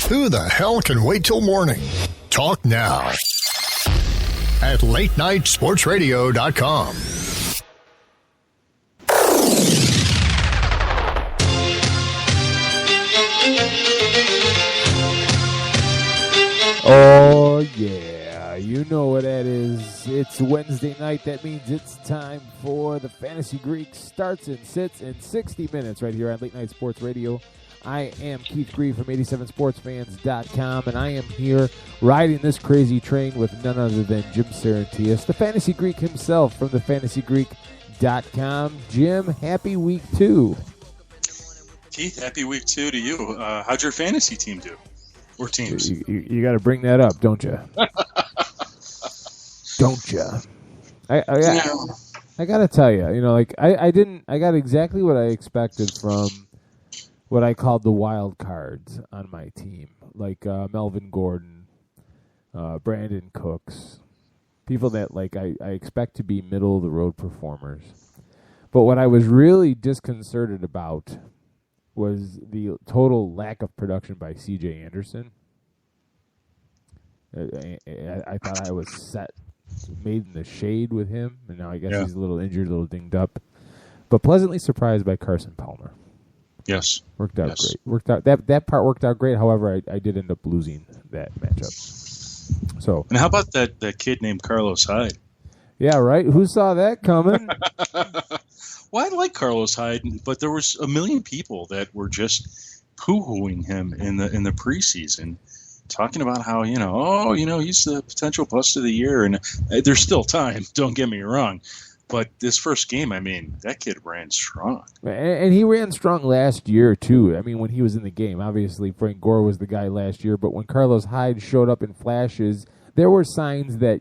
Who the hell can wait till morning? Talk now at latenightsportsradio.com. Oh, yeah. You know what that is. It's Wednesday night. That means it's time for the Fantasy Greek starts and sits in 60 minutes right here on Late Night Sports Radio. I am Keith Grieve from 87sportsfans.com, and I am here riding this crazy train with none other than Jim Sarantias, the Fantasy Greek himself from thefantasygreek.com. Jim, happy week 2. Keith, happy week 2 to you. How'd your fantasy team do? Or teams? You got to bring that up, don't you? Don't you? I got to tell you, I got exactly what I expected from what I called the wild cards on my team, like Melvin Gordon, Brandon Cooks, people that I expect to be middle-of-the-road performers. But what I was really disconcerted about was the total lack of production by C.J. Anderson. I thought I was set, made in the shade with him, and now I guess he's a little injured, a little dinged up. But pleasantly surprised by Carson Palmer. Yes. Worked out great. That part worked out great. However, I did end up losing that matchup. So. And how about that kid named Carlos Hyde? Yeah, right. Who saw that coming? Well, I like Carlos Hyde, but there was a million people that were just poo-hooing him in the preseason, talking about how he's the potential bust of the year, and there's still time. Don't get me wrong. But this first game, that kid ran strong. And he ran strong last year, too. When he was in the game. Obviously, Frank Gore was the guy last year. But when Carlos Hyde showed up in flashes, there were signs that,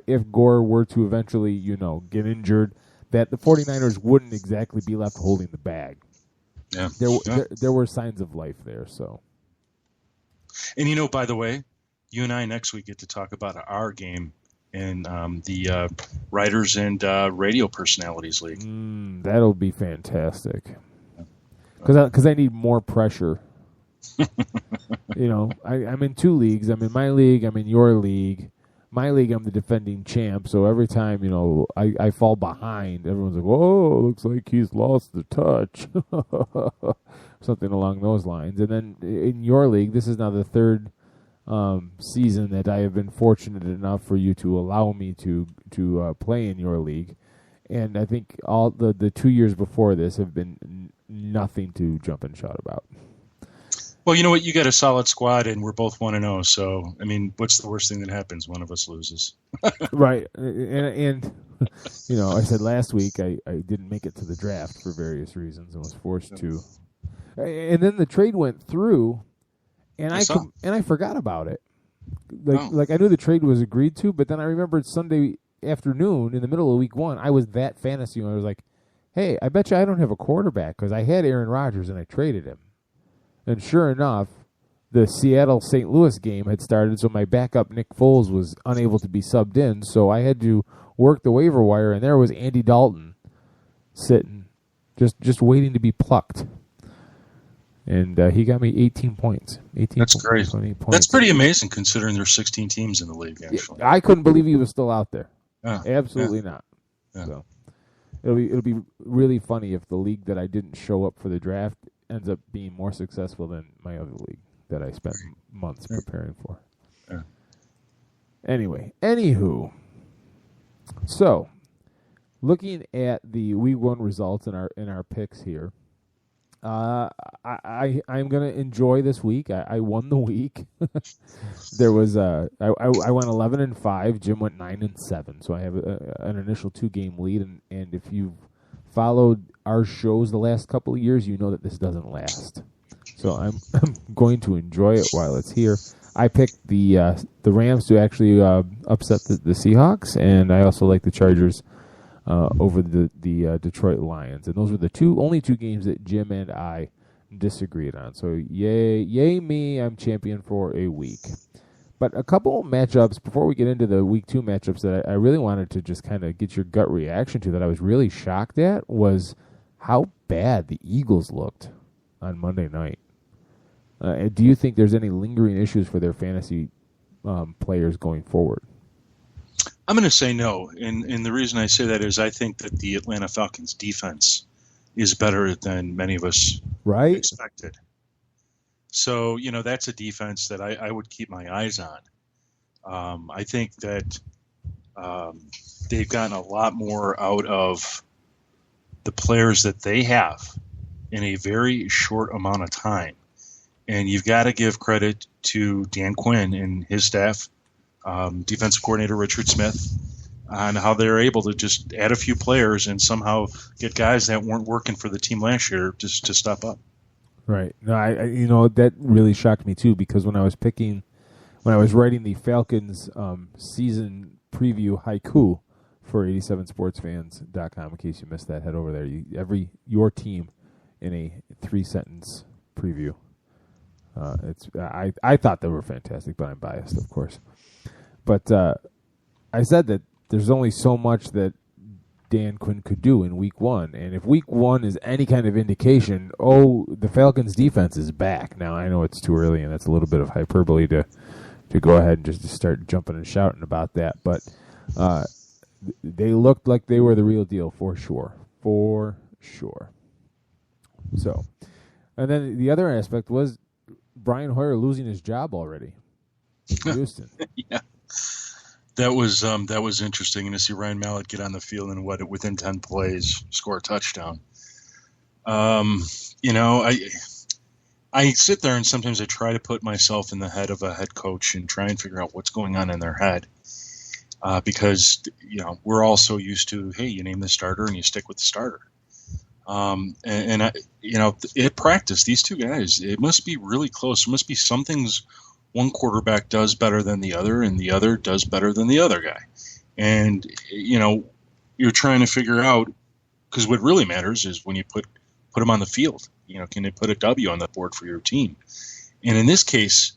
if Gore were to eventually, get injured, that the 49ers wouldn't exactly be left holding the bag. Yeah. There were signs of life there, so. And, by the way, you and I next week get to talk about our game in the Writers and Radio Personalities League. That'll be fantastic. Because I need more pressure. I'm in 2 leagues. I'm in my league. I'm in your league. My league, I'm the defending champ. So every time, I fall behind, everyone's like, whoa, looks like he's lost the touch. Something along those lines. And then in your league, this is now the 3rd season that I have been fortunate enough for you to allow me to play in your league, and I think all the 2 years before this have been nothing to jump and shout about. Well, you know what? You got a solid squad, and we're both 1-0. So, what's the worst thing that happens? One of us loses. Right, and I said last week I didn't make it to the draft for various reasons and was forced to, and then the trade went through. And I forgot about it. Like I knew the trade was agreed to, but then I remembered Sunday afternoon in the middle of week 1, I was that fantasy when I was like, hey, I bet you I don't have a quarterback because I had Aaron Rodgers and I traded him. And sure enough, the Seattle-St. Louis game had started, so my backup Nick Foles was unable to be subbed in, so I had to work the waiver wire, and there was Andy Dalton sitting, just waiting to be plucked. And he got me 18 points. That's great. 20 points. That's pretty amazing considering there's 16 teams in the league, actually. I couldn't believe he was still out there. Absolutely not. Yeah. So it'll be really funny if the league that I didn't show up for the draft ends up being more successful than my other league that I spent months preparing for. Yeah. Anywho. So, looking at the week 1 results in our picks here, I'm gonna enjoy this week. I won the week. There was I went 11-5. Jim went 9-7. So I have an initial 2-game lead. And if you've followed our shows the last couple of years, you know that this doesn't last. So I'm going to enjoy it while it's here. I picked the Rams to actually upset the Seahawks, and I also like the Chargers over the Detroit Lions. And those were the only two games that Jim and I disagreed on. So yay me, I'm champion for a week. But a couple matchups, before we get into the week 2 matchups that I really wanted to just kind of get your gut reaction to, that I was really shocked at, was how bad the Eagles looked on Monday night. Do you think there's any lingering issues for their fantasy players going forward? I'm going to say no, and the reason I say that is I think that the Atlanta Falcons defense is better than many of us expected. So, that's a defense that I would keep my eyes on. I think that they've gotten a lot more out of the players that they have in a very short amount of time. And you've got to give credit to Dan Quinn and his staff, defensive coordinator Richard Smith, on how they're able to just add a few players and somehow get guys that weren't working for the team last year just to step up. Right. No, I that really shocked me too, because when I was writing the Falcons season preview haiku for 87sportsfans.com, in case you missed that, head over there. Your team in a 3-sentence preview. I thought they were fantastic, but I'm biased, of course. But I said that there's only so much that Dan Quinn could do in week 1. And if week 1 is any kind of indication, the Falcons defense is back. Now, I know it's too early, and that's a little bit of hyperbole to go ahead and just start jumping and shouting about that. But they looked like they were the real deal for sure. For sure. So, and then the other aspect was Brian Hoyer losing his job already in Houston. Yeah. That was interesting, and to see Ryan Mallett get on the field and within 10 plays score a touchdown. I sit there and sometimes I try to put myself in the head of a head coach and try and figure out what's going on in their head, because we're all so used to, hey, you name the starter and you stick with the starter. At practice, these two guys, it must be really close. There must be some things one quarterback does better than the other, and the other does better than the other guy. And, you're trying to figure out, because what really matters is when you put them on the field. Can they put a W on the board for your team? And in this case,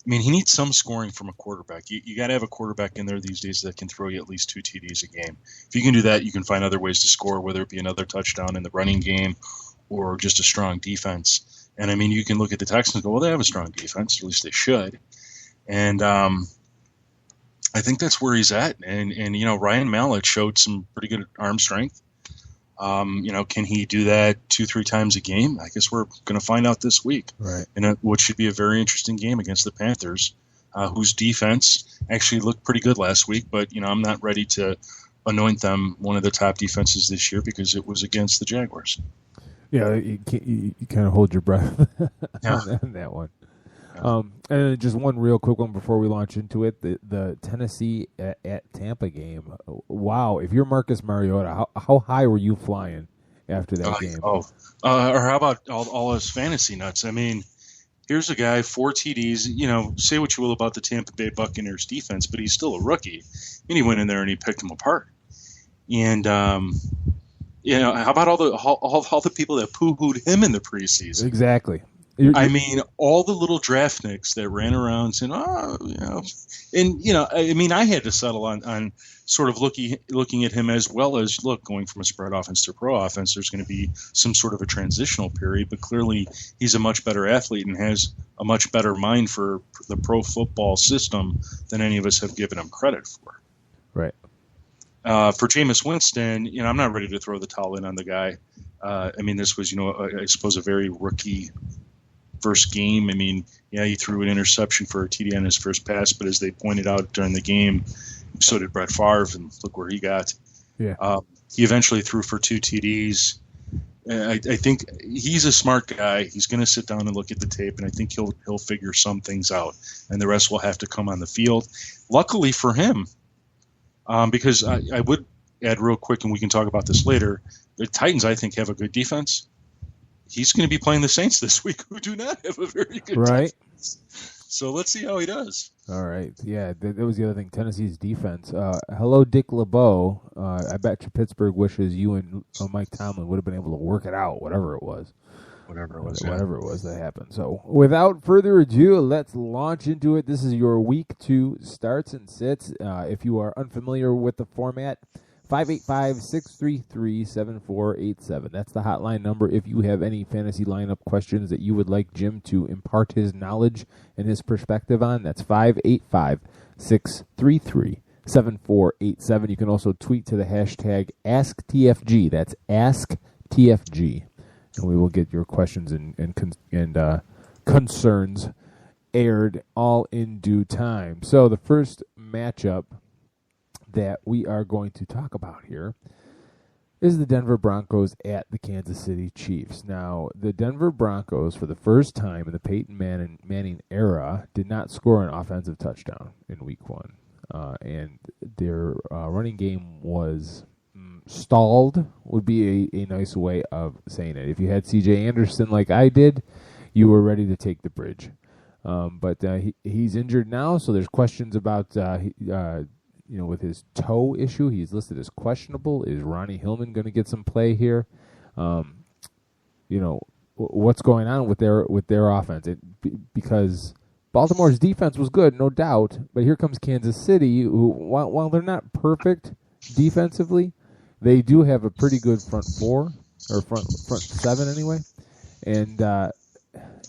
he needs some scoring from a quarterback. You got to have a quarterback in there these days that can throw you at least 2 TDs a game. If you can do that, you can find other ways to score, whether it be another touchdown in the running game or just a strong defense. And, you can look at the Texans and go, well, they have a strong defense. At least they should. And I think that's where he's at. And Ryan Mallett showed some pretty good arm strength. Can he do that 2-3 times a game? I guess we're going to find out this week. Right. And what should be a very interesting game against the Panthers, whose defense actually looked pretty good last week. But, I'm not ready to anoint them one of the top defenses this year because it was against the Jaguars. Yeah, you kind of hold your breath on that one. Yeah. And just one real quick one before we launch into it, the Tennessee at Tampa game. Wow, if you're Marcus Mariota, how high were you flying after that game? Or how about all those fantasy nuts? Here's a guy, 4 TDs. Say what you will about the Tampa Bay Buccaneers defense, but he's still a rookie. And he went in there and he picked them apart. And how about all the people that poo-hooed him in the preseason? Exactly. All the little draftniks that ran around saying, I had to settle on sort of looking at him as well as, going from a spread offense to pro offense, there's going to be some sort of a transitional period, but clearly he's a much better athlete and has a much better mind for the pro football system than any of us have given him credit for. Right. For Jameis Winston, I'm not ready to throw the towel in on the guy. This was, I suppose a very rookie first game. He threw an interception for a TD on his first pass, but as they pointed out during the game, so did Brett Favre, and look where he got. Yeah. He eventually threw for 2 TDs. I think he's a smart guy. He's going to sit down and look at the tape, and I think he'll figure some things out, and the rest will have to come on the field. Luckily for him, because I would add real quick, and we can talk about this later, the Titans, I think, have a good defense. He's going to be playing the Saints this week, who do not have a very good defense. So let's see how he does. All right. Yeah, that was the other thing. Tennessee's defense. Hello, Dick LeBeau. I bet you Pittsburgh wishes you and Mike Tomlin would have been able to work it out, whatever it was. Whatever it was that happened. So without further ado, let's launch into it. This is your Week 2 starts and sits. If you are unfamiliar with the format, 585-633-7487. That's the hotline number if you have any fantasy lineup questions that you would like Jim to impart his knowledge and his perspective on. That's 585-633-7487. You can also tweet to the hashtag AskTFG. That's AskTFG. And we will get your questions and concerns aired all in due time. So the first matchup that we are going to talk about here is the Denver Broncos at the Kansas City Chiefs. Now, the Denver Broncos, for the first time in the Peyton Manning era, did not score an offensive touchdown in Week 1. And their running game was stalled, would be a nice way of saying it. If you had C.J. Anderson like I did, you were ready to take the bridge. But he's injured now, so there's questions about with his toe issue. He's listed as questionable. Is Ronnie Hillman going to get some play here? What's going on with their offense? Because Baltimore's defense was good, no doubt, but here comes Kansas City, who, while they're not perfect defensively, they do have a pretty good front four, or front seven anyway. And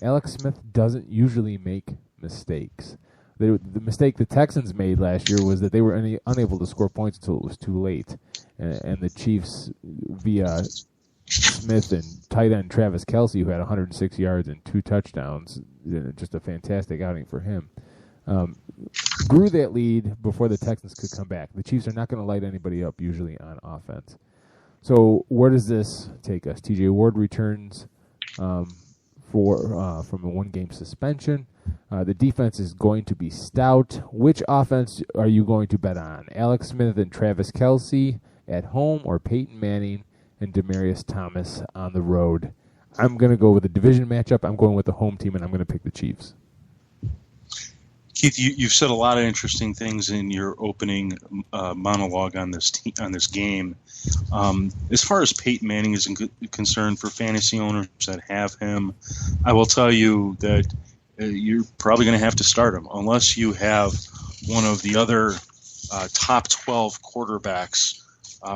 Alex Smith doesn't usually make mistakes. The mistake the Texans made last year was that they were unable to score points until it was too late. And the Chiefs, via Smith and tight end Travis Kelce, who had 106 yards and 2 touchdowns, just a fantastic outing for him, grew that lead before the Texans could come back. The Chiefs are not going to light anybody up usually on offense. So where does this take us? TJ Ward returns from a 1-game suspension. The defense is going to be stout. Which offense are you going to bet on? Alex Smith and Travis Kelce at home, or Peyton Manning and Demaryius Thomas on the road? I'm going to go with a division matchup. I'm going with the home team, and I'm going to pick the Chiefs. Keith, you've said a lot of interesting things in your opening monologue on this game. As far as Peyton Manning is concerned, for fantasy owners that have him, I will tell you that you're probably going to have to start him unless you have one of the other top 12 quarterbacks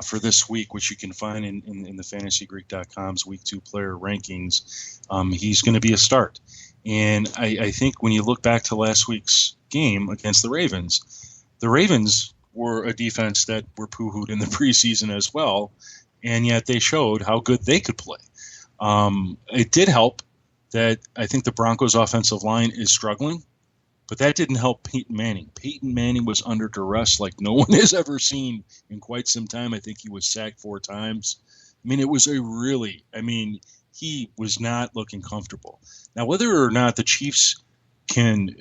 for this week, which you can find in the FantasyGreek.com's Week 2 player rankings. He's going to be a start. And I think when you look back to last week's game against the Ravens were a defense that were poo-hooed in the preseason as well, and yet they showed how good they could play. It did help that I think the Broncos' offensive line is struggling, but that didn't help Peyton Manning. Peyton Manning was under duress like no one has ever seen in quite some time. I think he was sacked 4 times. I mean, it was he was not looking comfortable. Now, whether or not the Chiefs can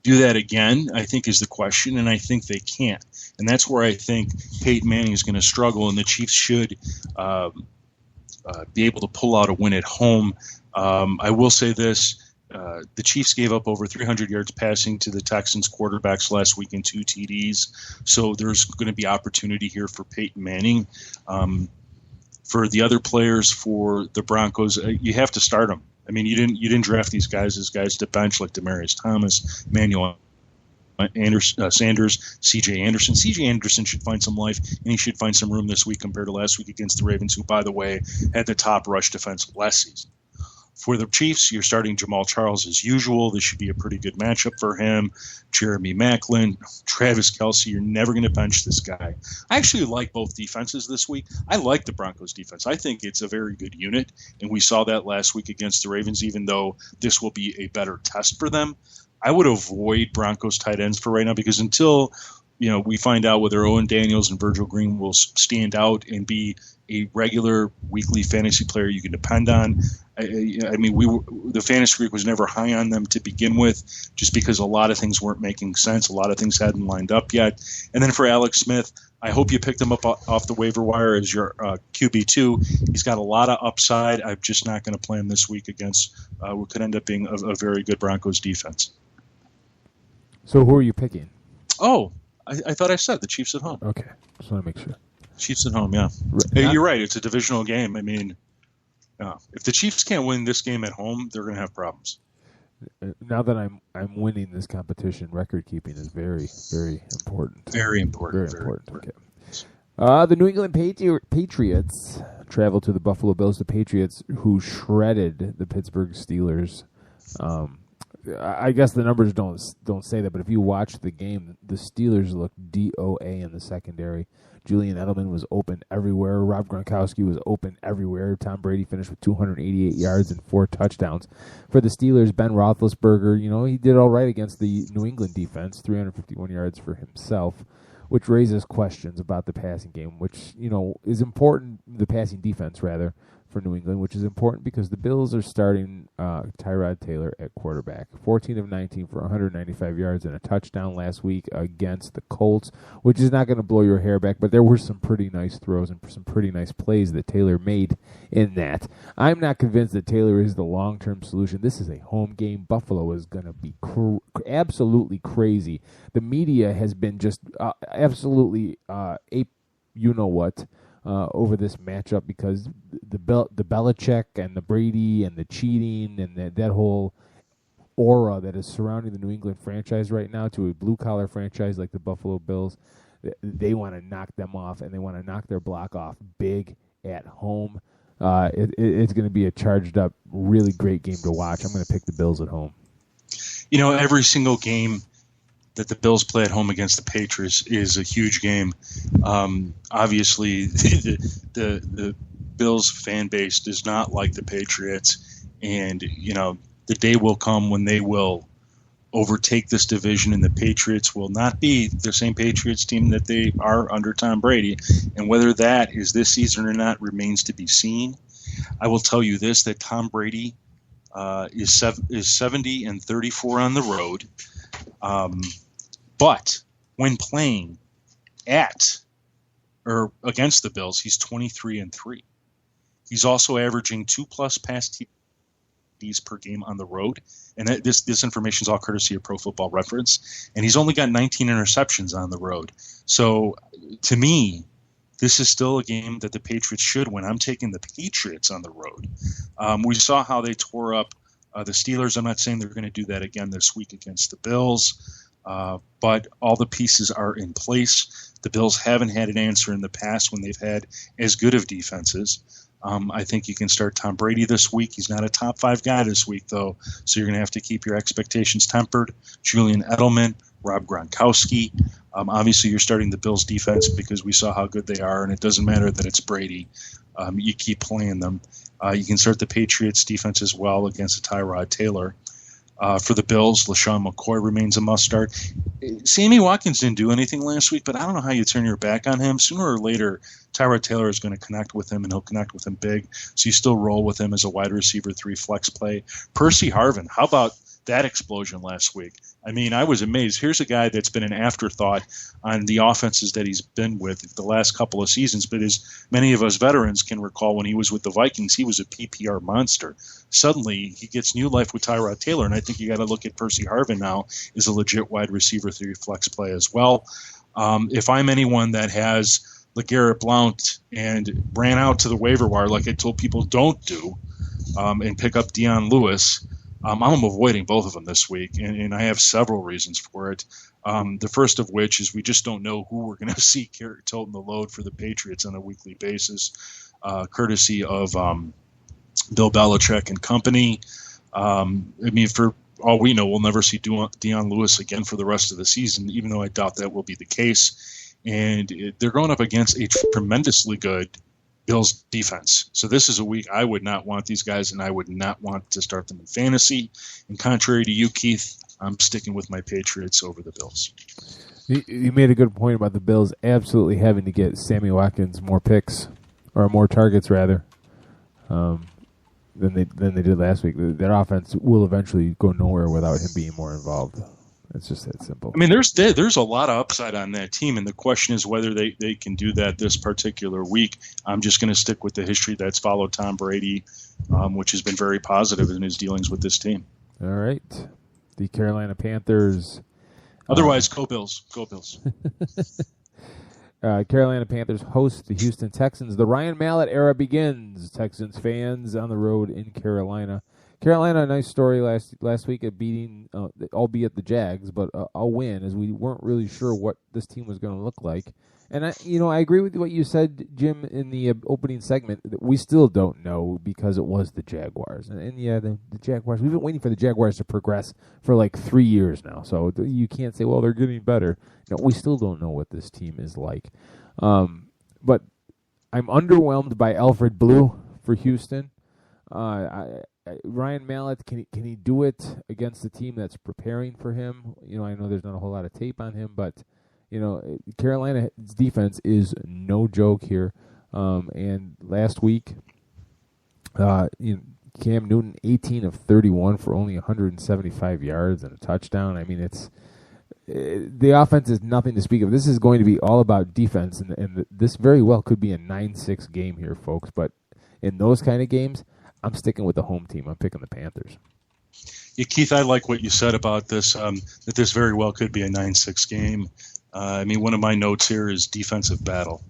do that again, I think is the question, and I think they can't. And that's where I think Peyton Manning is going to struggle, and the Chiefs should be able to pull out a win at home. I will say this. The Chiefs gave up over 300 yards passing to the Texans quarterbacks last week in 2 TDs, so there's going to be opportunity here for Peyton Manning. For the other players for the Broncos, you have to start them. I mean, you didn't draft these guys as guys to bench like Demaryius Thomas, Emmanuel Sanders, C.J. Anderson. C.J. Anderson should find some life, and he should find some room this week compared to last week against the Ravens, who, by the way, had the top rush defense last season. For the Chiefs, you're starting Jamal Charles as usual. This should be a pretty good matchup for him. Jeremy Maclin, Travis Kelce, you're never going to bench this guy. I actually like both defenses this week. I like the Broncos defense. I think it's a very good unit, and we saw that last week against the Ravens, even though this will be a better test for them. I would avoid Broncos tight ends for right now, because until we find out whether Owen Daniels and Virgil Green will stand out and be a regular weekly fantasy player you can depend on. The Fantasy Greek was never high on them to begin with, just because a lot of things weren't making sense. A lot of things hadn't lined up yet. And then for Alex Smith, I hope you picked him up off the waiver wire as your QB2. He's got a lot of upside. I'm just not going to play him this week against what could end up being a very good Broncos defense. So who are you picking? Oh, I thought I said the Chiefs at home. Okay, just want to make sure. Chiefs at home, yeah. Hey, you're right. It's a divisional game. I mean, if the Chiefs can't win this game at home, they're going to have problems. Now that I'm winning this competition, record keeping is very, very important. Very important. Very important. Okay. The New England Patriots travel to the Buffalo Bills. The Patriots, who shredded the Pittsburgh Steelers. I guess the numbers don't say that, but if you watch the game, the Steelers looked DOA in the secondary. Julian Edelman was open everywhere. Rob Gronkowski was open everywhere. Tom Brady finished with 288 yards and 4 touchdowns. For the Steelers, Ben Roethlisberger, he did all right against the New England defense, 351 yards for himself, which raises questions about the passing game, which, is important, the passing defense, rather, for New England, which is important because the Bills are starting Tyrod Taylor at quarterback. 14 of 19 for 195 yards and a touchdown last week against the Colts, which is not going to blow your hair back, but there were some pretty nice throws and some pretty nice plays that Taylor made in that. I'm not convinced that Taylor is the long-term solution. This is a home game. Buffalo is going to be absolutely crazy. The media has been just absolutely you-know-what, over this matchup because the Belichick and the Brady and the cheating and that whole aura that is surrounding the New England franchise right now to a blue-collar franchise like the Buffalo Bills, they want to knock them off, and they want to knock their block off big at home. It's going to be a charged-up, really great game to watch. I'm going to pick the Bills at home. Every single game that the Bills play at home against the Patriots is a huge game. Obviously, the Bills fan base does not like the Patriots, and the day will come when they will overtake this division, and the Patriots will not be the same Patriots team that they are under Tom Brady. And whether that is this season or not remains to be seen. I will tell you this: that Tom Brady is 70-34 on the road. But when playing at or against the Bills, he's 23-3. He's also averaging 2+ pass TDs per game on the road, and this information is all courtesy of Pro Football Reference. And he's only got 19 interceptions on the road. So, to me, this is still a game that the Patriots should win. I'm taking the Patriots on the road. We saw how they tore up the Steelers. I'm not saying they're going to do that again this week against the Bills. But all the pieces are in place. The Bills haven't had an answer in the past when they've had as good of defenses. I think you can start Tom Brady this week. He's not a top 5 guy this week, though, so you're going to have to keep your expectations tempered. Julian Edelman, Rob Gronkowski. Obviously, you're starting the Bills defense because we saw how good they are, and it doesn't matter that it's Brady. You keep playing them. You can start the Patriots defense as well against Tyrod Taylor. For the Bills, LaShawn McCoy remains a must-start. Sammy Watkins didn't do anything last week, but I don't know how you turn your back on him. Sooner or later, Tyrod Taylor is going to connect with him, and he'll connect with him big. So you still roll with him as a wide receiver 3 flex play. Percy Harvin, how about that explosion last week? I mean, I was amazed. Here's a guy that's been an afterthought on the offenses that he's been with the last couple of seasons, but as many of us veterans can recall, when he was with the Vikings, he was a PPR monster. Suddenly, he gets new life with Tyrod Taylor, and I think you got to look at Percy Harvin now as a legit wide receiver 3 flex play as well. If I'm anyone that has LeGarrette Blount and ran out to the waiver wire like I told people don't do, and pick up Dion Lewis, I'm avoiding both of them this week, and I have several reasons for it. The first of which is we just don't know who we're going to see toting the load for the Patriots on a weekly basis, courtesy of Bill Belichick and company. For all we know, we'll never see Dion Lewis again for the rest of the season, even though I doubt that will be the case. And they're going up against a tremendously good Bills defense. So this is a week I would not want these guys, and I would not want to start them in fantasy. And contrary to you, Keith, I'm sticking with my Patriots over the Bills. You made a good point about the Bills absolutely having to get Sammy Watkins more picks, or more targets rather, than they did last week. Their offense will eventually go nowhere without him being more involved. It's just that simple. I mean, there's a lot of upside on that team, and the question is whether they can do that this particular week. I'm just going to stick with the history that's followed Tom Brady, which has been very positive in his dealings with this team. All right. The Carolina Panthers. Otherwise, go Bills. Go Bills. Carolina Panthers host the Houston Texans. The Ryan Mallett era begins. Texans fans on the road in Carolina. Carolina, a nice story last week at beating, albeit the Jags, but a win, as we weren't really sure what this team was going to look like. And I agree with what you said, Jim, in the opening segment. That we still don't know because it was the Jaguars, and yeah, the Jaguars. We've been waiting for the Jaguars to progress for like 3 years now, so you can't say, well, they're getting better. No, we still don't know what this team is like. But I'm underwhelmed by Alfred Blue for Houston. Ryan Mallett, can he do it against a team that's preparing for him? I know there's not a whole lot of tape on him, but Carolina's defense is no joke here. And last week, Cam Newton, 18 of 31 for only 175 yards and a touchdown. I mean, the offense is nothing to speak of. This is going to be all about defense, and this very well could be a 9-6 game here, folks. But in those kind of games, I'm sticking with the home team. I'm picking the Panthers. Yeah, Keith, I like what you said about this, that this very well could be a 9-6 game. One of my notes here is defensive battle.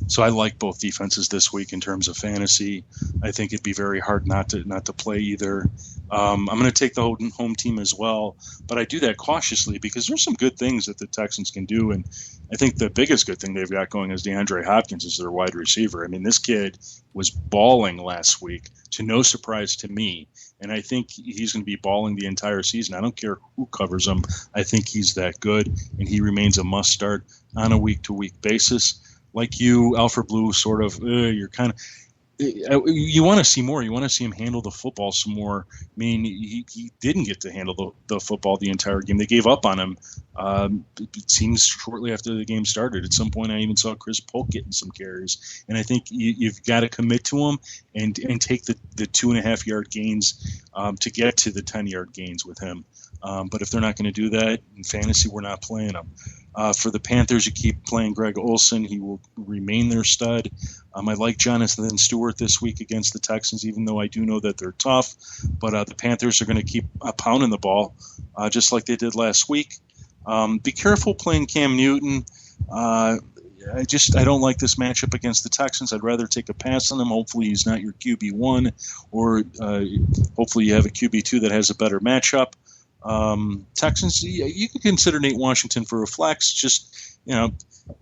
So I like both defenses this week in terms of fantasy. I think it'd be very hard not to play either. I'm going to take the home team as well, but I do that cautiously because there's some good things that the Texans can do, and I think the biggest good thing they've got going is DeAndre Hopkins is their wide receiver. I mean, this kid was balling last week, to no surprise to me, and I think he's going to be balling the entire season. I don't care who covers him. I think he's that good, and he remains a must-start on a week-to-week basis. Like you, Alfred Blue, sort of, you're kind of, you want to see more. You want to see him handle the football some more. I mean, he didn't get to handle the football the entire game. They gave up on him. It seems shortly after the game started. At some point, I even saw Chris Polk getting some carries. And I think you've got to commit to him and take the 2.5-yard gains to get to the 10-yard gains with him. But if they're not going to do that in fantasy, we're not playing them. For the Panthers, you keep playing Greg Olsen. He will remain their stud. I like Jonathan Stewart this week against the Texans, even though I do know that they're tough. But the Panthers are going to keep pounding the ball, just like they did last week. Be careful playing Cam Newton. I don't like this matchup against the Texans. I'd rather take a pass on him. Hopefully he's not your QB1, or hopefully you have a QB2 that has a better matchup. Texans, you could consider Nate Washington for a flex. Just,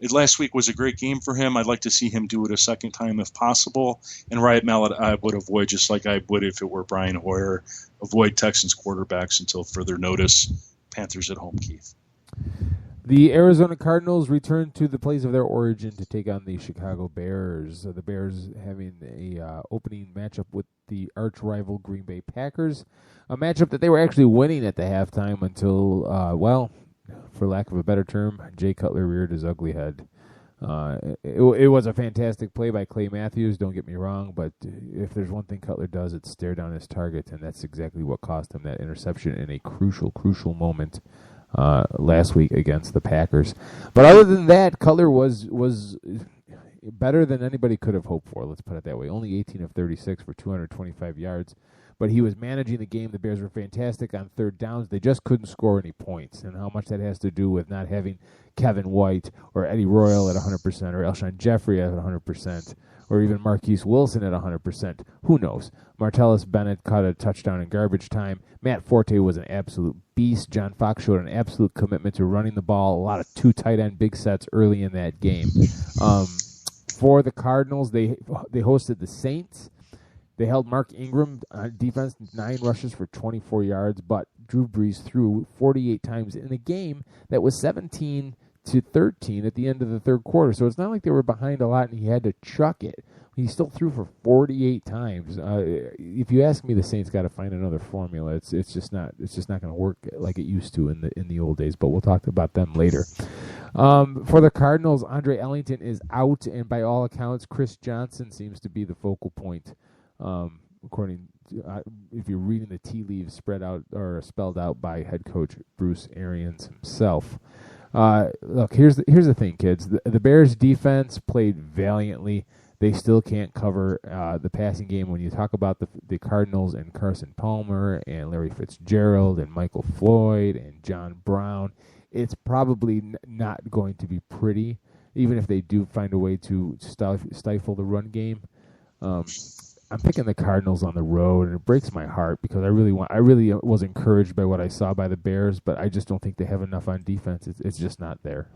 last week was a great game for him. I'd like to see him do it a second time if possible. And Ryan Mallett, I would avoid, just like I would if it were Brian Hoyer. Avoid Texans quarterbacks until further notice. Panthers at home, Keith. The Arizona Cardinals return to the place of their origin to take on the Chicago Bears. The Bears having a opening matchup with the arch-rival Green Bay Packers, a matchup that they were actually winning at the halftime until, for lack of a better term, Jay Cutler reared his ugly head. It was a fantastic play by Clay Matthews, don't get me wrong, but if there's one thing Cutler does, it's stare down his target, and that's exactly what cost him that interception in a crucial moment last week against the Packers. But other than that, Cutler was better than anybody could have hoped for, let's put it that way. Only 18 of 36 for 225 yards. But he was managing the game. The Bears were fantastic on third downs. They just couldn't score any points. And how much that has to do with not having Kevin White or Eddie Royal at 100% or Alshon Jeffrey at 100% or even Marquise Wilson at 100%. Who knows? Martellus Bennett caught a touchdown in garbage time. Matt Forte was an absolute beast. John Fox showed an absolute commitment to running the ball. A lot of 2 tight end big sets early in that game. For the Cardinals, they hosted the Saints. They held Mark Ingram on defense, 9 rushes for 24 yards, but Drew Brees threw 48 times in a game that was 17-13 at the end of the third quarter. So it's not like they were behind a lot and he had to chuck it. He still threw for 48 times. If you ask me, the Saints got to find another formula. It's just not going to work like it used to in the old days. But we'll talk about them later. For the Cardinals, Andre Ellington is out, and by all accounts, Chris Johnson seems to be the focal point. According to, if you're reading the tea leaves spread out or spelled out by head coach Bruce Arians himself. Look, here's the thing, kids. The Bears defense played valiantly. They still can't cover the passing game. When you talk about the Cardinals and Carson Palmer and Larry Fitzgerald and Michael Floyd and John Brown, it's probably not going to be pretty, even if they do find a way to stifle the run game. I'm picking the Cardinals on the road, and it breaks my heart because I really was encouraged by what I saw by the Bears, but I just don't think they have enough on defense. It's just not there.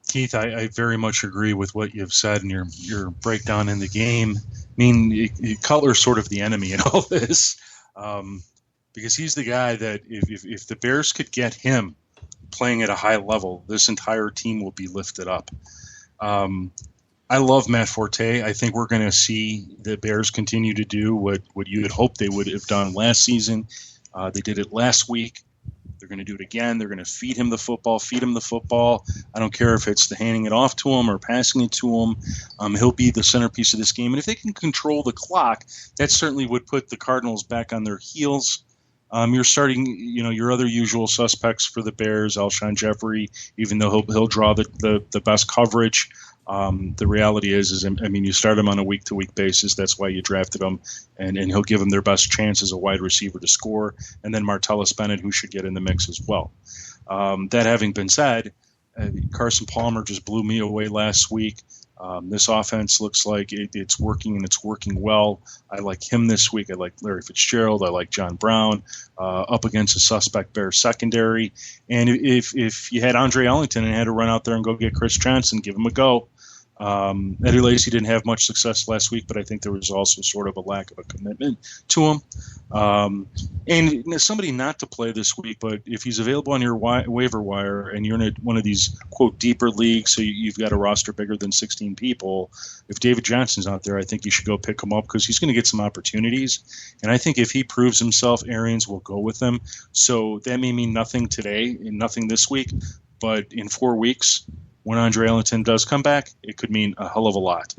Keith, I very much agree with what you've said in your breakdown in the game. I mean, Cutler's sort of the enemy in all this, because he's the guy that if the Bears could get him playing at a high level, this entire team will be lifted up. I love Matt Forte. I think we're going to see the Bears continue to do what you had hoped they would have done last season. They did it last week. They're going to do it again. They're going to feed him the football. I don't care if it's the handing it off to him or passing it to him. He'll be the centerpiece of this game. And if they can control the clock, that certainly would put the Cardinals back on their heels. You're starting, your other usual suspects for the Bears, Alshon Jeffrey, even though he'll draw the best coverage. The reality is, you start him on a week-to-week basis. That's why you drafted him, and he'll give them their best chance as a wide receiver to score. And then Martellus Bennett, who should get in the mix as well. That having been said, Carson Palmer just blew me away last week. This offense looks like it's working, and it's working well. I like him this week. I like Larry Fitzgerald. I like John Brown up against a suspect Bears secondary. And if you had Andre Ellington and had to run out there and go get Chris Johnson, give him a go. Eddie Lacy didn't have much success last week, but I think there was also sort of a lack of a commitment to him. And somebody not to play this week, but if he's available on your waiver wire and you're in one of these, quote, deeper leagues, so you've got a roster bigger than 16 people, if David Johnson's out there, I think you should go pick him up because he's going to get some opportunities. And I think if he proves himself, Arians will go with him. So that may mean nothing today and nothing this week, but in 4 weeks, when Andre Ellington does come back, it could mean a hell of a lot.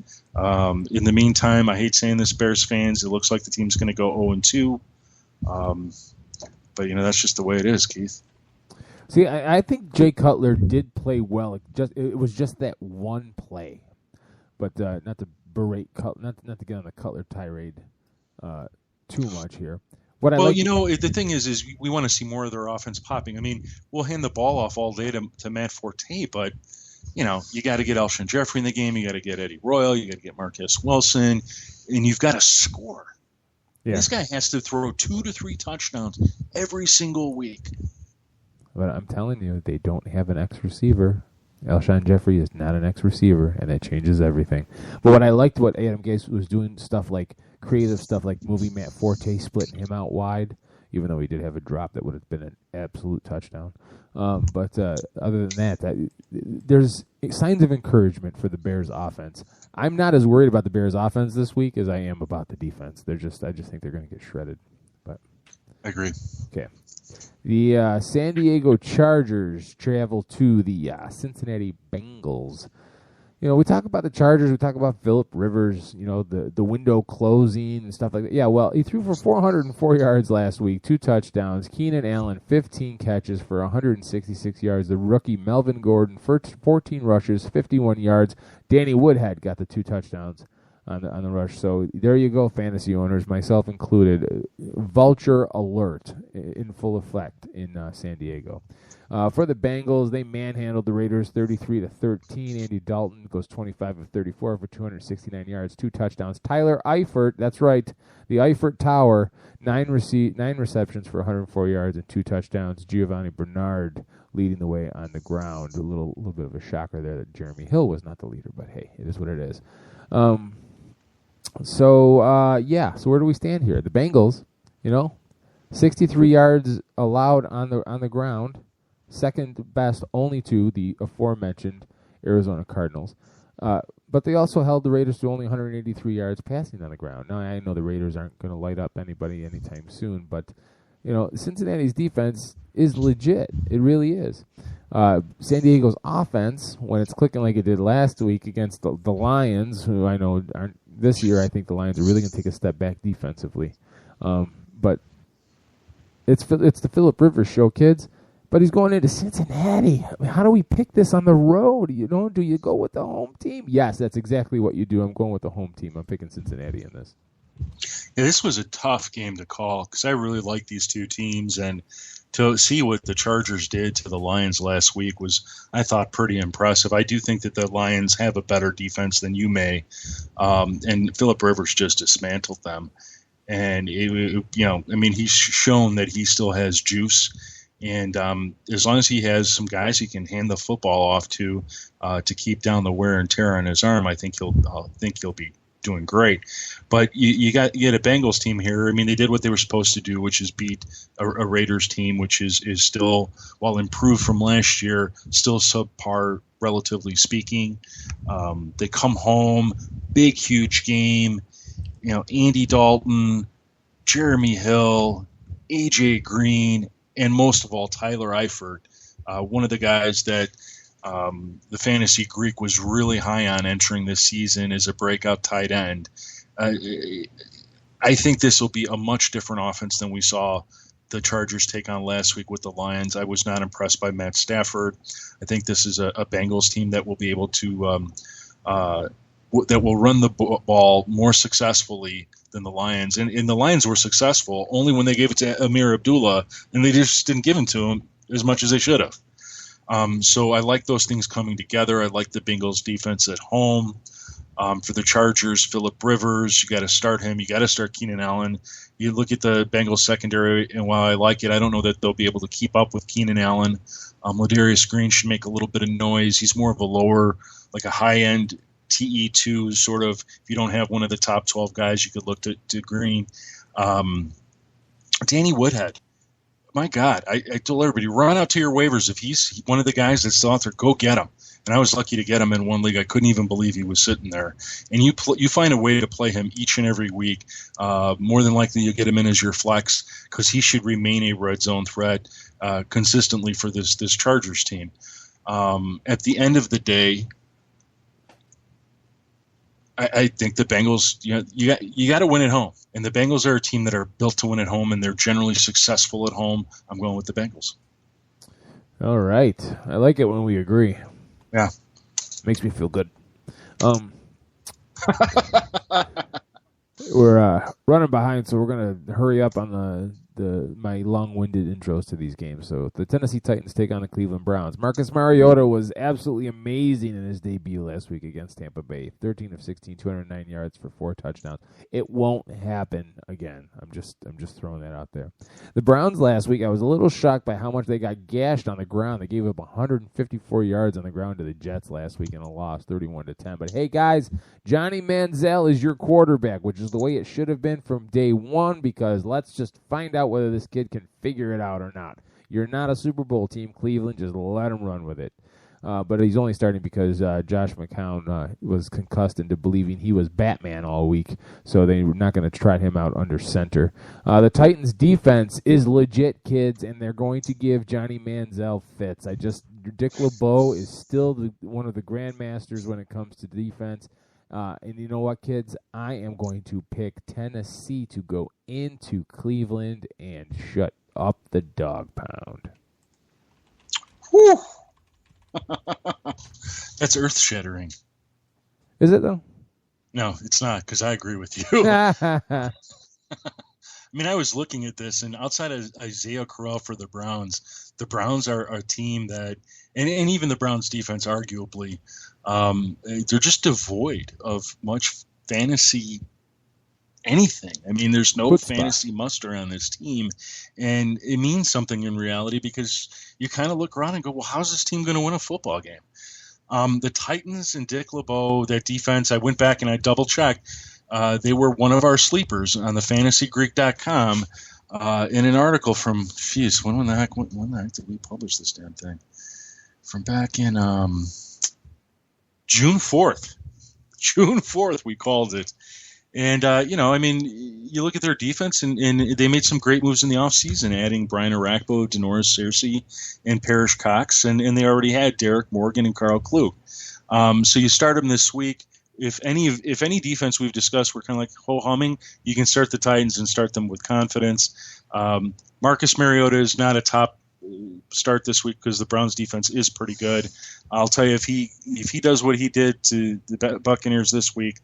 In the meantime, I hate saying this, Bears fans, it looks like the team's going to go 0-2. But, that's just the way it is, Keith. See, I think Jay Cutler did play well. It was just that one play. But not to berate Cutler, not to get on the Cutler tirade too much here. The thing is we want to see more of their offense popping. I mean, we'll hand the ball off all day to Matt Forte, but you got to get Alshon Jeffrey in the game. You got to get Eddie Royal. You got to get Marquez Wilson, and you've got to score. Yeah. This guy has to throw 2 to 3 touchdowns every single week. But I'm telling you, they don't have an X receiver. Alshon Jeffrey is not an X receiver, and that changes everything. But what I liked what Adam Gase was doing, creative stuff like moving Matt Forte, splitting him out wide, even though he did have a drop that would have been an absolute touchdown. But other than that, there's signs of encouragement for the Bears offense. I'm not as worried about the Bears offense this week as I am about the defense. I just think they're going to get shredded. But I agree. Okay. The San Diego Chargers travel to the Cincinnati Bengals. We talk about the Chargers. We talk about Phillip Rivers, the window closing and stuff like that. Yeah, well, he threw for 404 yards last week, 2 touchdowns. Keenan Allen, 15 catches for 166 yards. The rookie Melvin Gordon, 14 rushes, 51 yards. Danny Woodhead got the 2 touchdowns on the rush. So there you go, fantasy owners, myself included. Vulture alert in full effect in San Diego. For the Bengals, they manhandled the Raiders 33-13. Andy Dalton goes 25 of 34 for 269 yards, 2 touchdowns. Tyler Eifert, that's right, the Eifert Tower, 9 receptions for 104 yards and 2 touchdowns. Giovanni Bernard leading the way on the ground. A little bit of a shocker there that Jeremy Hill was not the leader, but hey, it is what it is. So where do we stand here? The Bengals, 63 yards allowed on the ground. Second best only to the aforementioned Arizona Cardinals. But they also held the Raiders to only 183 yards passing on the ground. Now, I know the Raiders aren't going to light up anybody anytime soon, but, Cincinnati's defense is legit. It really is. San Diego's offense, when it's clicking like it did last week against the Lions, who I know aren't this year, I think the Lions are really going to take a step back defensively. But it's the Phillip Rivers show, kids. But he's going into Cincinnati. I mean, how do we pick this on the road? Do you go with the home team? Yes, that's exactly what you do. I'm going with the home team. I'm picking Cincinnati in this. Yeah, this was a tough game to call because I really like these two teams, and to see what the Chargers did to the Lions last week was, I thought, pretty impressive. I do think that the Lions have a better defense than you may, and Phillip Rivers just dismantled them. And he's shown that he still has juice, and as long as he has some guys he can hand the football off to keep down the wear and tear on his arm, I think he'll be doing great. But you got a Bengals team here. I mean, they did what they were supposed to do, which is beat a Raiders team, which is still, while improved from last year, still subpar, relatively speaking. They come home, big, huge game. Andy Dalton, Jeremy Hill, A.J. Green, and most of all, Tyler Eifert, one of the guys that the Fantasy Greek was really high on entering this season as a breakout tight end. I think this will be a much different offense than we saw the Chargers take on last week with the Lions. I was not impressed by Matt Stafford. I think this is a Bengals team that will be able to that will run the ball more successfully than the Lions. And the Lions were successful only when they gave it to Amir Abdullah, and they just didn't give him to him as much as they should have. So I like those things coming together. I like the Bengals defense at home. For the Chargers, Phillip Rivers, you got to start him. You got to start Keenan Allen. You look at the Bengals secondary, and while I like it, I don't know that they'll be able to keep up with Keenan Allen. Ladarius Green should make a little bit of noise. He's more of a lower, like a high-end TE2 sort of. If you don't have one of the top 12 guys, you could look to Green. Danny Woodhead. My God, I told everybody, run out to your waivers. If he's one of the guys that's still out there, go get him. And I was lucky to get him in one league. I couldn't even believe he was sitting there. And you find a way to play him each and every week. More than likely you'll get him in as your flex because he should remain a red zone threat consistently for this Chargers team. At the end of the day, I think the Bengals, you got to win at home. And the Bengals are a team that are built to win at home, and they're generally successful at home. I'm going with the Bengals. All right. I like it when we agree. Yeah. Makes me feel good. We're running behind, so we're going to hurry up on my long-winded intros to these games. So the Tennessee Titans take on the Cleveland Browns. Marcus Mariota was absolutely amazing in his debut last week against Tampa Bay. 13 of 16, 209 yards for 4 touchdowns. It won't happen again. I'm just throwing that out there. The Browns last week, I was a little shocked by how much they got gashed on the ground. They gave up 154 yards on the ground to the Jets last week in a loss, 31-10. But hey, guys, Johnny Manziel is your quarterback, which is the way it should have been from day one, because let's just find out whether this kid can figure it out or not. You're not a Super Bowl team, Cleveland. Just let him run with it. But he's only starting because Josh McCown was concussed into believing he was Batman all week, so they're not going to try him out under center. The Titans' defense is legit, kids, and they're going to give Johnny Manziel fits. Dick LeBeau is still one of the grandmasters when it comes to defense. And you know what, kids? I am going to pick Tennessee to go into Cleveland and shut up the dog pound. Whew. That's earth-shattering. Is it, though? No, it's not, because I agree with you. I mean, I was looking at this, and outside of Isaiah Crowell for the Browns are a team that, and even the Browns defense, arguably, they're just devoid of much fantasy anything. I mean, there's no fantasy muster on this team, and it means something in reality because you kind of look around and go, well, how's this team going to win a football game? The Titans and Dick LeBeau, that defense, I went back and I double-checked. They were one of our sleepers on the fantasygreek.com in an article from, when the heck did we publish this damn thing? From back in June 4th. June 4th, we called it. And, you look at their defense, and they made some great moves in the offseason, adding Brian Arakpo, Denoris Searcy, and Parrish Cox, and they already had Derek Morgan and Carl Klug. So you start them this week. If any defense we've discussed were kind of like ho-humming, you can start the Titans and start them with confidence. Marcus Mariota is not a top start this week because the Browns defense is pretty good. I'll tell you, if he does what he did to the Buccaneers this week,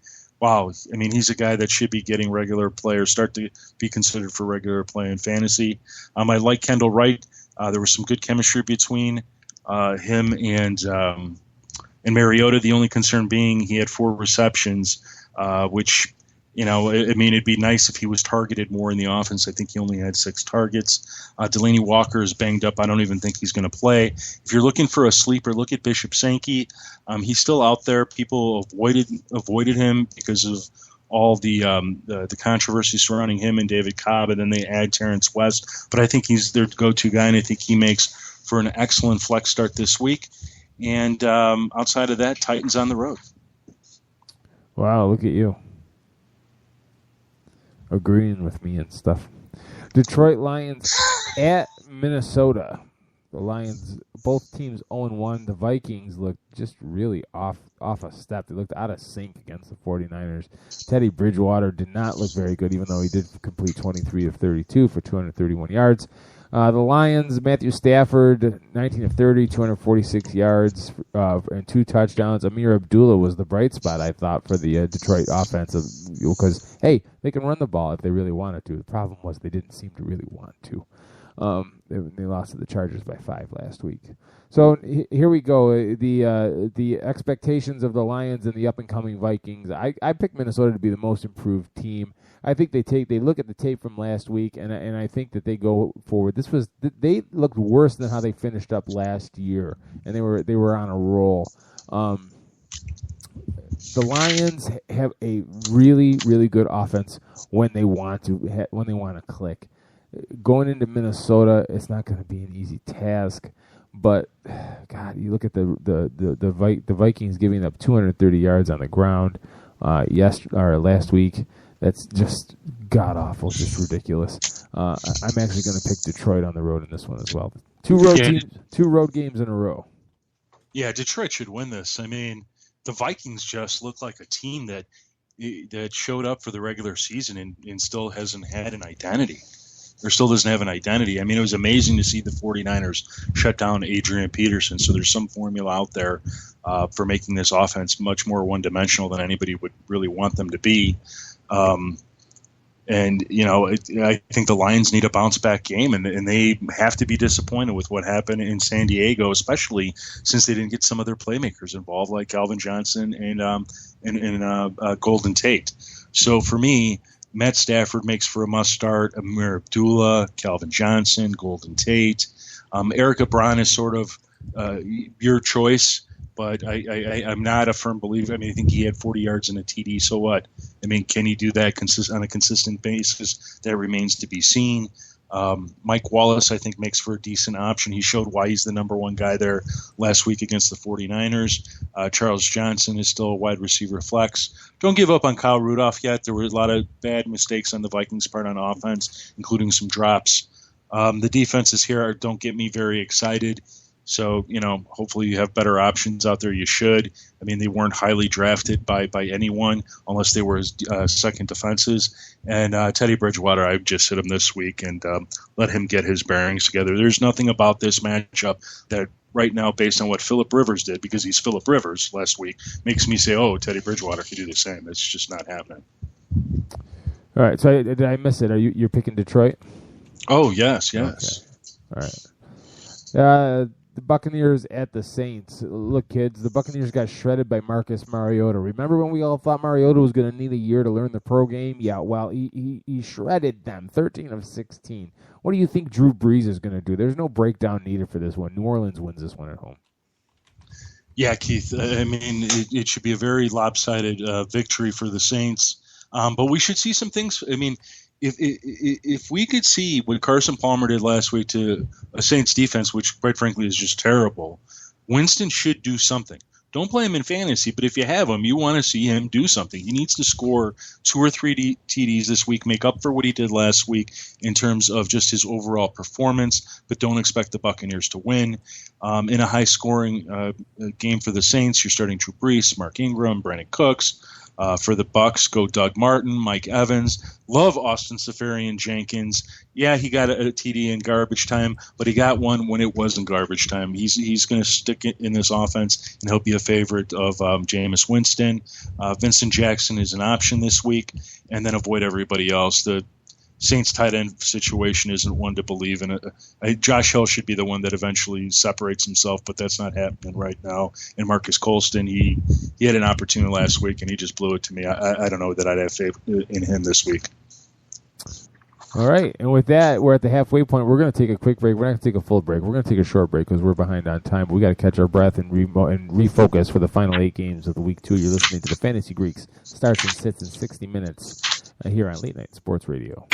wow, I mean, he's a guy that should be getting regular play or start to be considered for regular play in fantasy. I like Kendall Wright. There was some good chemistry between him and Mariota. The only concern being he had 4 receptions, which, I mean, it'd be nice if he was targeted more in the offense. I think he only had 6 targets. Delaney Walker is banged up. I don't even think he's going to play. If you're looking for a sleeper, look at Bishop Sankey. He's still out there. People avoided him because of all the controversy surrounding him and David Cobb, and then they add Terrence West. But I think he's their go-to guy, and I think he makes for an excellent flex start this week. And outside of that, Titans on the road. Wow, look at you. Agreeing with me and stuff. Detroit Lions at Minnesota. The Lions, both teams 0-1. The Vikings looked just really off a step. They looked out of sync against the 49ers. Teddy Bridgewater did not look very good, even though he did complete 23 of 32 for 231 yards. The Lions, Matthew Stafford, 19 of 30, 246 yards, and 2 touchdowns. Amir Abdullah was the bright spot, I thought, for the Detroit offense, because, hey, they can run the ball if they really wanted to. The problem was they didn't seem to really want to. They lost to the Chargers by 5 last week. So here we go. The expectations of the Lions and the up-and-coming Vikings. I picked Minnesota to be the most improved team. I think they look at the tape from last week, and I think that they go forward. They looked worse than how they finished up last year, and they were on a roll. The Lions have a really, really good offense when they want to click. Going into Minnesota, it's not going to be an easy task. But God, you look at the Vikings giving up 230 yards on the ground last week. That's just god awful, just ridiculous. I'm actually going to pick Detroit on the road in this one as well. Two road games in a row. Yeah, Detroit should win this. I mean, the Vikings just look like a team that showed up for the regular season and still hasn't had an identity. Or still doesn't have an identity. I mean, it was amazing to see the 49ers shut down Adrian Peterson. So there's some formula out there for making this offense much more one-dimensional than anybody would really want them to be. I think the Lions need a bounce-back game, and they have to be disappointed with what happened in San Diego, especially since they didn't get some of their playmakers involved, like Calvin Johnson and Golden Tate. So for me, Matt Stafford makes for a must-start. Amir Abdullah, Calvin Johnson, Golden Tate. Eric Ebron is sort of your choice, but I'm not a firm believer. I mean, I think he had 40 yards and a TD, so what? I mean, can he do that on a consistent basis? That remains to be seen. Mike Wallace, I think, makes for a decent option. He showed why he's the number one guy there last week against the 49ers. Charles Johnson is still a wide receiver flex. Don't give up on Kyle Rudolph yet. There were a lot of bad mistakes on the Vikings' part on offense, including some drops. The defenses here don't get me very excited. So, hopefully you have better options out there. You should. I mean, they weren't highly drafted by anyone unless they were second defenses. And Teddy Bridgewater, I just hit him this week and let him get his bearings together. There's nothing about this matchup that right now, based on what Phillip Rivers did, because he's Phillip Rivers last week, makes me say, oh, Teddy Bridgewater could do the same. It's just not happening. All right. So did I miss it? You're picking Detroit? Oh, yes. Okay. All right. The Buccaneers at the Saints. Look, kids, the Buccaneers got shredded by Marcus Mariota. Remember when we all thought Mariota was going to need a year to learn the pro game? Yeah, well, he shredded them, 13 of 16. What do you think Drew Brees is going to do? There's no breakdown needed for this one. New Orleans wins this one at home. Yeah, Keith. I mean, it should be a very lopsided victory for the Saints. But we should see some things. I mean, if we could see what Carson Palmer did last week to a Saints defense, which quite frankly is just terrible, Winston should do something. Don't play him in fantasy, but if you have him, you want to see him do something. He needs to score 2 or 3 TDs this week, make up for what he did last week in terms of just his overall performance, but don't expect the Buccaneers to win. In a high-scoring game for the Saints, you're starting Drew Brees, Mark Ingram, Brandon Cooks. For the Bucks, go Doug Martin, Mike Evans. Love Austin Seferian-Jenkins. Yeah, he got a TD in garbage time, but he got one when it wasn't garbage time. He's going to stick it in this offense, and he'll be a favorite of Jameis Winston. Vincent Jackson is an option this week, and then avoid everybody else. The Saints tight end situation isn't one to believe in. Josh Hill should be the one that eventually separates himself, but that's not happening right now. And Marcus Colston, he had an opportunity last week, and he just blew it to me. I don't know that I'd have faith in him this week. All right, and with that, we're at the halfway point. We're going to take a quick break. We're not going to take a full break. We're going to take a short break because we're behind on time. But we got to catch our breath and refocus for the final 8 games of the week 2. You're listening to the Fantasy Greeks. Starts and sits in 60 minutes here on Late Night Sports Radio.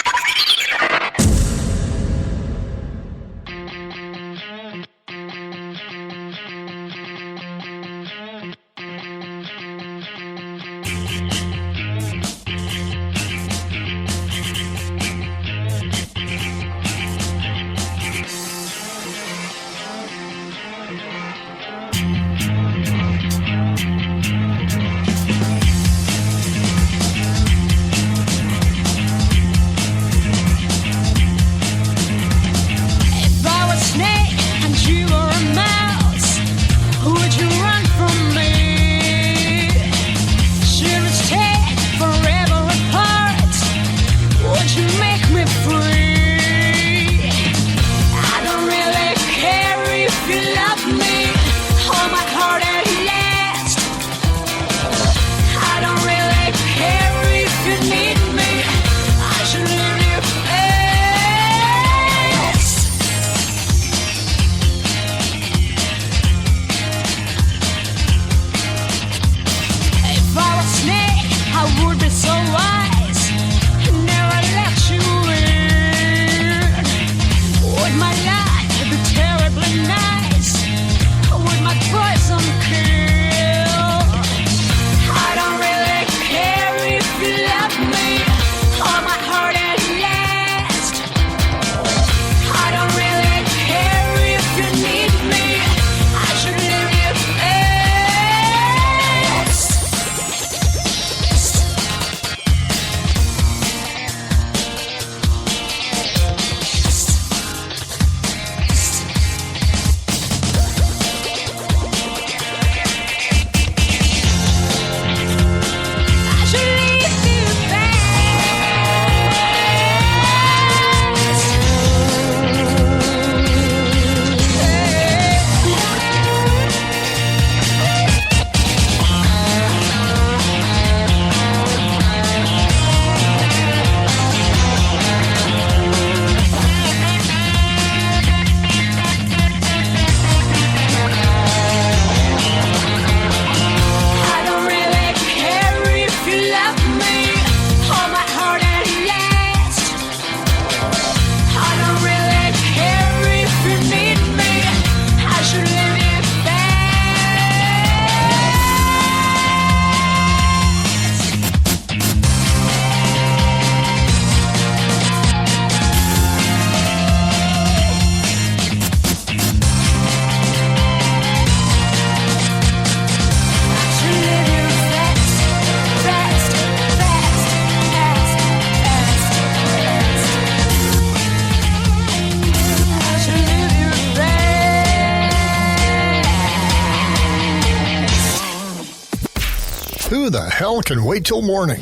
Who the hell can wait till morning?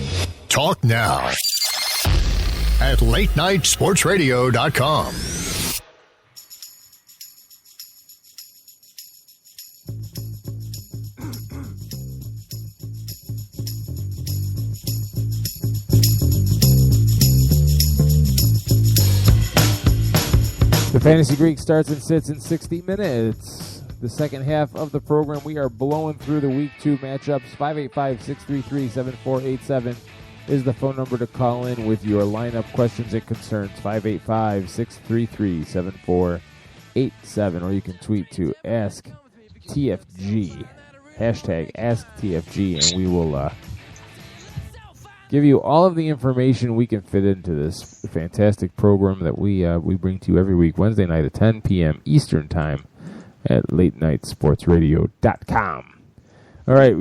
Talk now at latenightsportsradio.com. The Fantasy Greek starts and sits in 60 minutes. The second half of the program, we are blowing through the Week 2 matchups. 585-633-7487 is the phone number to call in with your lineup questions and concerns. 585-633-7487. Or you can tweet to AskTFG. Hashtag AskTFG, and we will give you all of the information we can fit into this fantastic program that we bring to you every week, Wednesday night at 10 p.m. Eastern Time at latenightsportsradio.com. All right,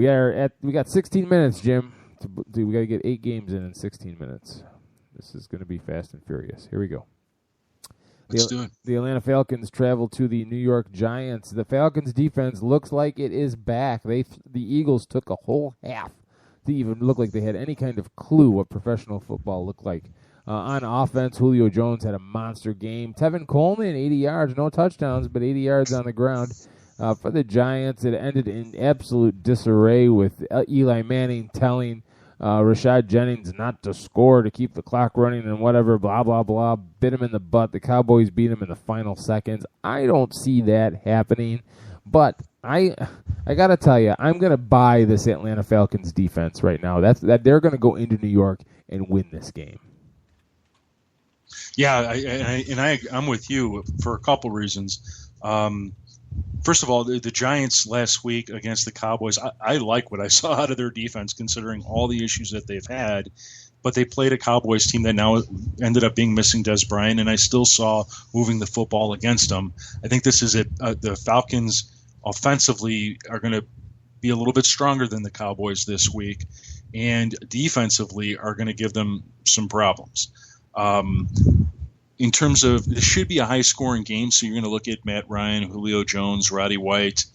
we got 16 minutes, Jim. We got to get 8 games in 16 minutes. This is going to be fast and furious. Here we go. Let's do it. The Atlanta Falcons travel to the New York Giants. The Falcons' defense looks like it is back. The Eagles took a whole half to even look like they had any kind of clue what professional football looked like. On offense, Julio Jones had a monster game. Tevin Coleman, 80 yards, no touchdowns, but 80 yards on the ground. For the Giants, it ended in absolute disarray with Eli Manning telling Rashad Jennings not to score to keep the clock running and whatever, blah, blah, blah. Bit him in the butt. The Cowboys beat him in the final seconds. I don't see that happening, but I got to tell you, I'm going to buy this Atlanta Falcons defense right now. That they're going to go into New York and win this game. Yeah, I'm with you for a couple reasons. First of all, the Giants last week against the Cowboys, I like what I saw out of their defense considering all the issues that they've had. But they played a Cowboys team that now ended up being missing Des Bryant, and I still saw moving the football against them. I think this is the Falcons offensively are going to be a little bit stronger than the Cowboys this week, and defensively are going to give them some problems. In terms of, this should be a high-scoring game, so you're going to look at Matt Ryan, Julio Jones, Roddy White.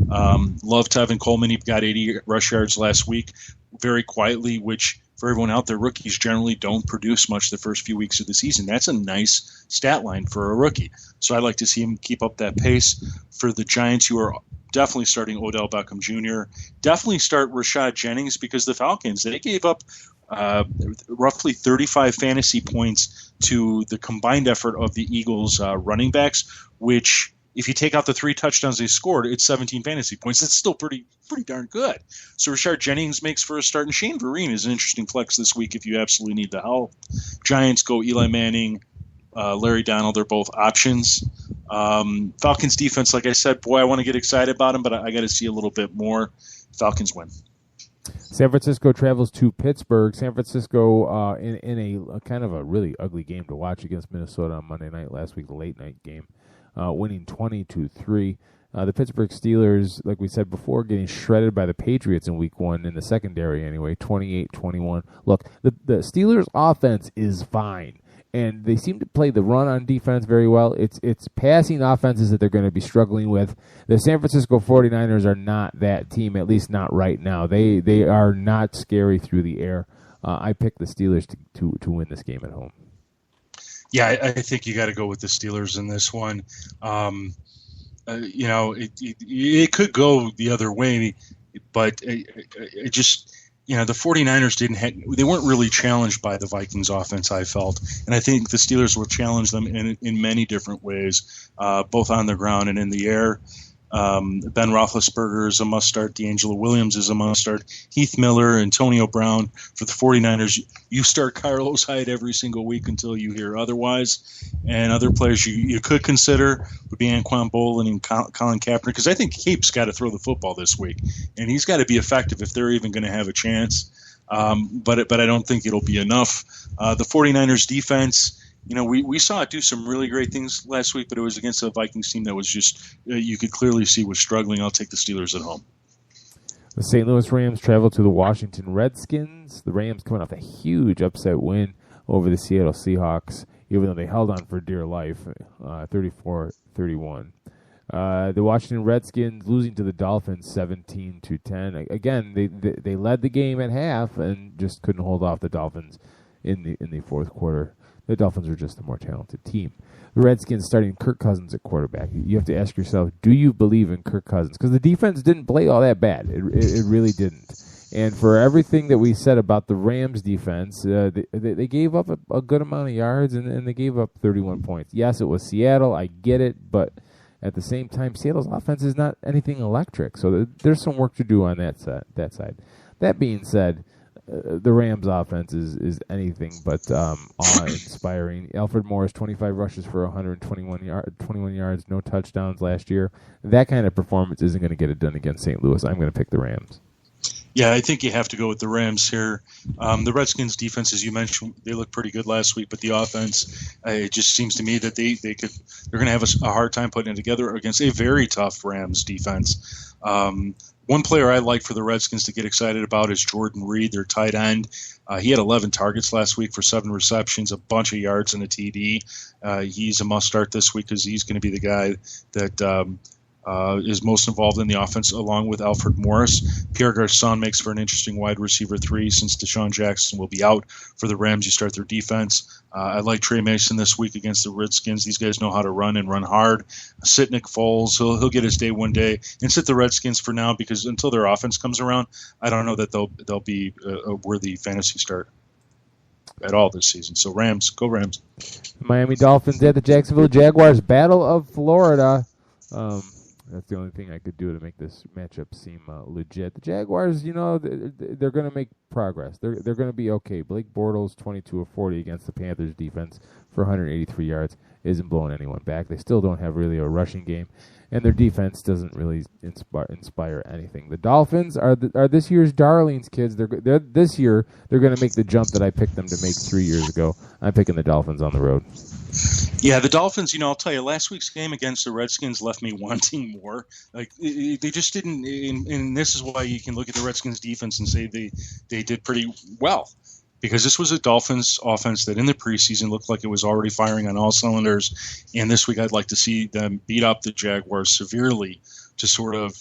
Love Tevin Coleman. He got 80 rush yards last week, very quietly, which for everyone out there, rookies generally don't produce much the first few weeks of the season. That's a nice stat line for a rookie. So I'd like to see him keep up that pace. For the Giants, who are definitely starting Odell Beckham Jr., definitely start Rashad Jennings, because the Falcons, they gave up roughly 35 fantasy points to the combined effort of the Eagles running backs, which if you take out the 3 touchdowns they scored, it's 17 fantasy points. It's still pretty darn good. So Rashad Jennings makes for a start, and Shane Vereen is an interesting flex this week if you absolutely need the help. Giants go Eli Manning, Larry Donald. They're both options. Falcons defense, like I said, boy, I want to get excited about them, but I got to see a little bit more. Falcons win. San Francisco travels to Pittsburgh. San Francisco in a kind of a really ugly game to watch against Minnesota on Monday night last week, the late night game, winning 20-3. The Pittsburgh Steelers, like we said before, getting shredded by the Patriots in week 1 in the secondary anyway, 28-21. Look, the Steelers offense is fine, and they seem to play the run on defense very well. It's passing offenses that they're going to be struggling with. The San Francisco 49ers are not that team, at least not right now. They are not scary through the air. I picked the Steelers to win this game at home. Yeah, I think you got to go with the Steelers in this one. It could go the other way, but it just, the 49ers they weren't really challenged by the Vikings offense, I felt. And I think the Steelers will challenge them in many different ways, both on the ground and in the air. Ben Roethlisberger is a must-start. D'Angelo Williams is a must-start. Heath Miller, Antonio Brown. For the 49ers, you start Carlos Hyde every single week until you hear otherwise. And other players you could consider would be Anquan Boldin and Colin Kaepernick, because I think Cape's got to throw the football this week. And he's got to be effective if they're even going to have a chance. But I don't think it'll be enough. The 49ers defense, we saw it do some really great things last week, but it was against a Vikings team that was just, you could clearly see was struggling. I'll take the Steelers at home. The St. Louis Rams travel to the Washington Redskins. The Rams coming off a huge upset win over the Seattle Seahawks, even though they held on for dear life, 34-31. The Washington Redskins losing to the Dolphins 17-10. Again, they led the game at half and just couldn't hold off the Dolphins in the fourth quarter. The Dolphins are just the more talented team. The Redskins starting Kirk Cousins at quarterback. You have to ask yourself, do you believe in Kirk Cousins? Because the defense didn't play all that bad. It really didn't. And for everything that we said about the Rams defense, they gave up a good amount of yards, and they gave up 31 points. Yes, it was Seattle. I get it. But at the same time, Seattle's offense is not anything electric. So there's some work to do on that side. That being said, the Rams' offense is anything but awe-inspiring. Alfred Morris, 25 rushes for 21 yards, no touchdowns last year. That kind of performance isn't going to get it done against St. Louis. I'm going to pick the Rams. Yeah, I think you have to go with the Rams here. The Redskins' defense, as you mentioned, they looked pretty good last week, but the offense, it just seems to me that they're going to have a hard time putting it together against a very tough Rams defense. One player I like for the Redskins to get excited about is Jordan Reed, their tight end. He had 11 targets last week for 7 receptions, a bunch of yards, and a TD. He's a must-start this week because he's going to be the guy that is most involved in the offense, along with Alfred Morris. Pierre Garçon makes for an interesting wide receiver 3 since Deshaun Jackson will be out for the Rams. You start their defense. I like Trey Mason this week against the Redskins. These guys know how to run and run hard. Sit Nick Foles. He'll get his day one day. And sit the Redskins for now because until their offense comes around, I don't know that they'll be a worthy fantasy start at all this season. So Rams, go Rams. Miami Dolphins at the Jacksonville Jaguars. Battle of Florida. That's the only thing I could do to make this matchup seem legit. The Jaguars, they're going to make progress. They're going to be okay. Blake Bortles, 22 of 40 against the Panthers defense for 183 yards, isn't blowing anyone back. They still don't have really a rushing game, and their defense doesn't really inspire anything. The Dolphins are this year's darlings, kids. This year they're going to make the jump that I picked them to make 3 years ago. I'm picking the Dolphins on the road. Yeah, the Dolphins, I'll tell you, last week's game against the Redskins left me wanting more. Like, they just didn't, and this is why you can look at the Redskins defense and say they did pretty well. Because this was a Dolphins offense that in the preseason looked like it was already firing on all cylinders. And this week I'd like to see them beat up the Jaguars severely to sort of,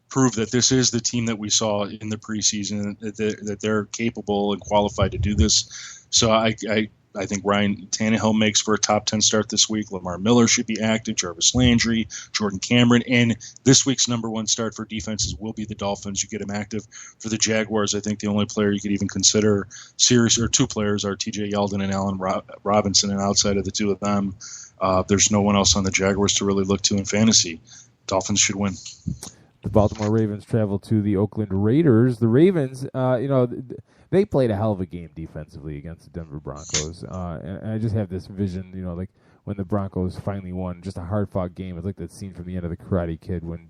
prove that this is the team that we saw in the preseason, that they're capable and qualified to do this. So I think Ryan Tannehill makes for a top 10 start this week. Lamar Miller should be active, Jarvis Landry, Jordan Cameron. And this week's number one start for defenses will be the Dolphins. You get him active. For the Jaguars, I think the only player you could even consider serious, or 2 players, are TJ Yeldon and Allen Robinson. And outside of the 2 of them, there's no one else on the Jaguars to really look to in fantasy. Dolphins should win. The Baltimore Ravens travel to the Oakland Raiders. The Ravens, they played a hell of a game defensively against the Denver Broncos. And I just have this vision, like when the Broncos finally won, just a hard-fought game. It's like that scene from the end of The Karate Kid when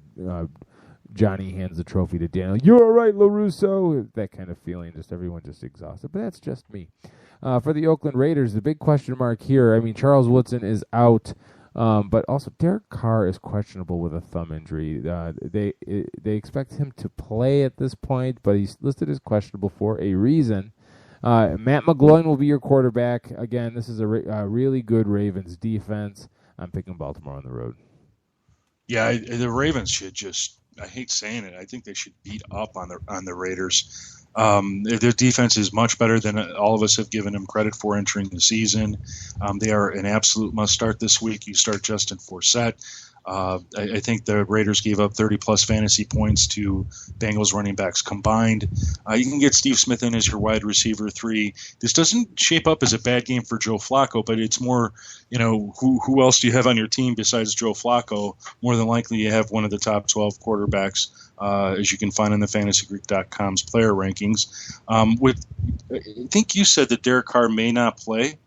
Johnny hands the trophy to Daniel. You're all right, LaRusso. That kind of feeling, just everyone just exhausted. But that's just me. For the Oakland Raiders, the big question mark here, Charles Woodson is out. But also, Derek Carr is questionable with a thumb injury. They expect him to play at this point, but he's listed as questionable for a reason. Matt McGloin will be your quarterback. Again, this is a really good Ravens defense. I'm picking Baltimore on the road. Yeah, the Ravens should just, I hate saying it, I think they should beat up on the Raiders. Their defense is much better than all of us have given them credit for entering the season. They are an absolute must-start this week. You start Justin Forsett. I think the Raiders gave up 30-plus fantasy points to Bengals running backs combined. You can get Steve Smith in as your wide receiver 3. This doesn't shape up as a bad game for Joe Flacco, but it's more, who else do you have on your team besides Joe Flacco? More than likely you have one of the top 12 quarterbacks, as you can find on the FantasyGreek.com's player rankings. I think you said that Derek Carr may not play.